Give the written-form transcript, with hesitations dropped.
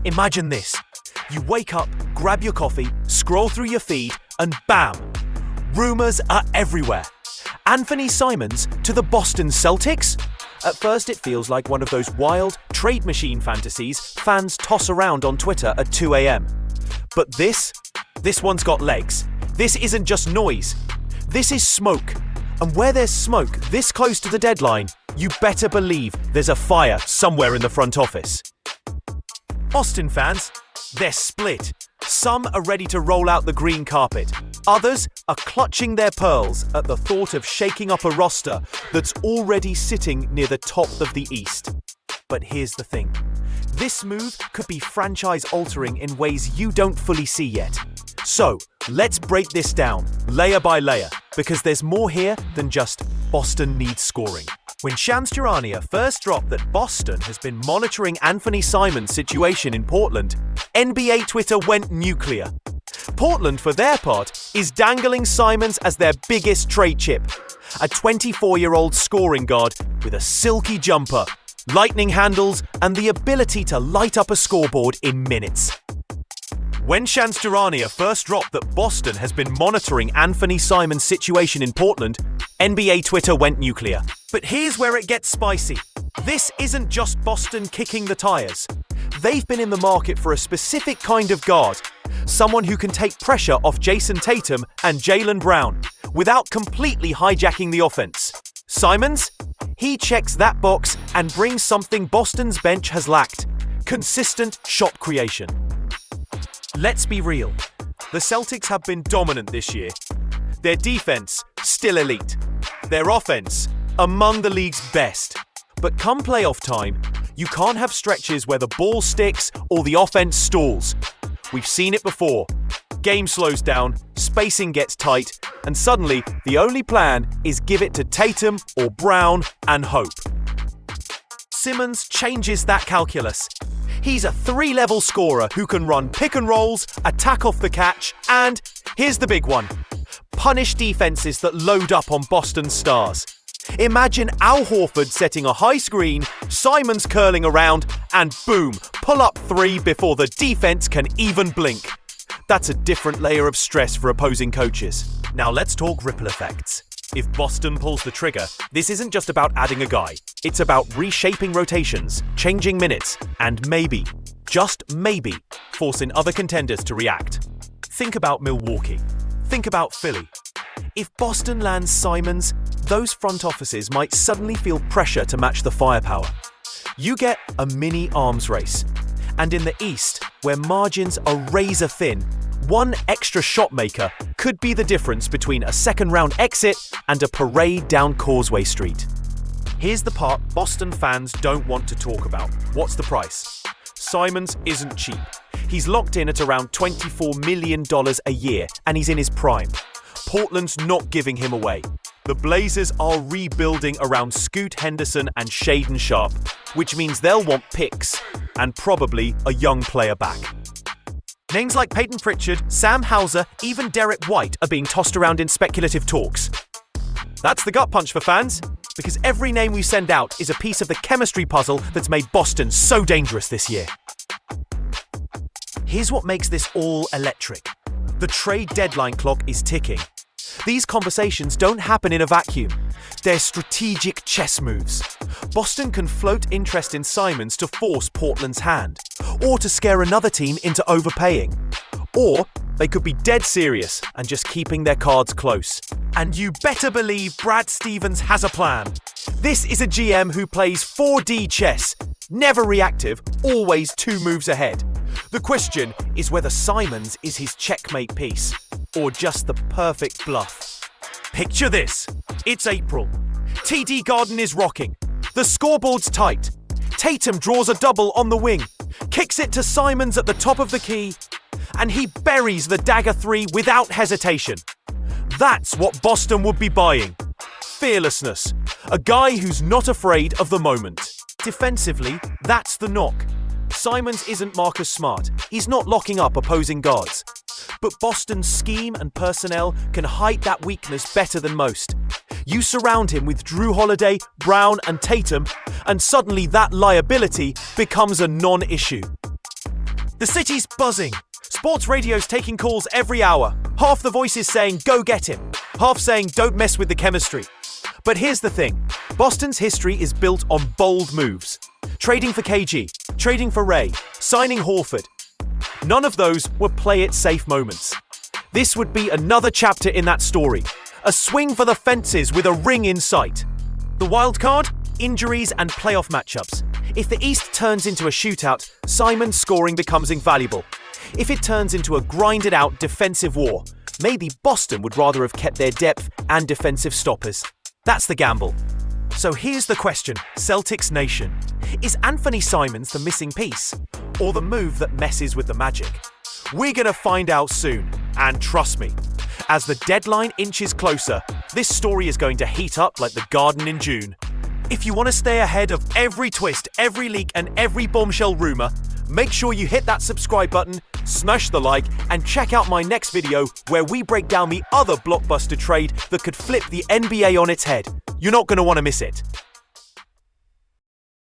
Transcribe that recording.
Imagine this. You wake up, grab your coffee, scroll through your feed, and bam! Rumors are everywhere. Anfernee Simons to the Boston Celtics? At first it feels like one of those wild trade machine fantasies fans toss around on Twitter at 2 a.m. But this one's got legs. This isn't just noise. This is smoke. And where there's smoke this close to the deadline, you better believe there's a fire somewhere in the front office. Boston fans, they're split. Some are ready to roll out the green carpet. Others are clutching their pearls at the thought of shaking up a roster that's already sitting near the top of the East. But here's the thing. This move could be franchise-altering in ways you don't fully see yet. So, let's break this down, layer by layer, because there's more here than just Boston needs scoring. When Shams Charania first dropped that Boston has been monitoring Anfernee Simons' situation in Portland, NBA Twitter went nuclear. Portland, for their part, is dangling Simons as their biggest trade chip. A 24-year-old scoring guard with a silky jumper, lightning handles, and the ability to light up a scoreboard in minutes. When Shams Charania first dropped that Boston has been monitoring Anfernee Simons' situation in Portland, NBA Twitter went nuclear. But here's where it gets spicy. This isn't just Boston kicking the tires. They've been in the market for a specific kind of guard, someone who can take pressure off Jason Tatum and Jaylen Brown without completely hijacking the offense. Simons? He checks that box and brings something Boston's bench has lacked: consistent shot creation. Let's be real. The Celtics have been dominant this year. Their defense, still elite. Their offense, among the league's best. But come playoff time, you can't have stretches where the ball sticks or the offense stalls. We've seen it before. Game slows down, spacing gets tight, and suddenly the only plan is give it to Tatum or Brown and hope. Simmons changes that calculus. He's a 3-level scorer who can run pick and rolls, attack off the catch, and, here's the big one, punish defenses that load up on Boston stars. Imagine Al Horford setting a high screen, Simons curling around, and boom, pull up 3 before the defense can even blink. That's a different layer of stress for opposing coaches. Now let's talk ripple effects. If Boston pulls the trigger, this isn't just about adding a guy. It's about reshaping rotations, changing minutes, and maybe, just maybe, forcing other contenders to react. Think about Milwaukee. Think about Philly. If Boston lands Simons, those front offices might suddenly feel pressure to match the firepower. You get a mini arms race. And in the East, where margins are razor thin, one extra shot maker could be the difference between a second-round exit and a parade down Causeway Street. Here's the part Boston fans don't want to talk about. What's the price? Simons isn't cheap. He's locked in at around $24 million a year, and he's in his prime. Portland's not giving him away. The Blazers are rebuilding around Scoot Henderson and Shaedon Sharpe, which means they'll want picks and probably a young player back. Names like Peyton Pritchard, Sam Hauser, even Derek White are being tossed around in speculative talks. That's the gut punch for fans, because every name we send out is a piece of the chemistry puzzle that's made Boston so dangerous this year. Here's what makes this all electric. The trade deadline clock is ticking. These conversations don't happen in a vacuum. They're strategic chess moves. Boston can float interest in Simons to force Portland's hand, or to scare another team into overpaying. Or they could be dead serious and just keeping their cards close. And you better believe Brad Stevens has a plan. This is a GM who plays 4D chess, never reactive, always 2 moves ahead. The question is whether Simons is his checkmate piece, or just the perfect bluff. Picture this. It's April. TD Garden is rocking. The scoreboard's tight. Tatum draws a double on the wing, kicks it to Simons at the top of the key, and he buries the dagger 3 without hesitation. That's what Boston would be buying. Fearlessness. A guy who's not afraid of the moment. Defensively, that's the knock. Simons isn't Marcus Smart. He's not locking up opposing guards. But Boston's scheme and personnel can hide that weakness better than most. You surround him with Drew Holiday, Brown, and Tatum, and suddenly that liability becomes a non-issue. The city's buzzing. Sports radio's taking calls every hour. Half the voices saying, go get him. Half saying, don't mess with the chemistry. But here's the thing. Boston's history is built on bold moves. Trading for KG, trading for Ray, signing Horford. None of those were play-it-safe moments. This would be another chapter in that story. A swing for the fences with a ring in sight. The wild card? Injuries and playoff matchups. If the East turns into a shootout, Simon's scoring becomes invaluable. If it turns into a grinded-out defensive war, maybe Boston would rather have kept their depth and defensive stoppers. That's the gamble. So here's the question, Celtics Nation. Is Anfernee Simons the missing piece? Or the move that messes with the magic? We're going to find out soon. And trust me, as the deadline inches closer, this story is going to heat up like the garden in June. If you want to stay ahead of every twist, every leak, and every bombshell rumor, make sure you hit that subscribe button, smash the like, and check out my next video where we break down the other blockbuster trade that could flip the NBA on its head. You're not going to want to miss it.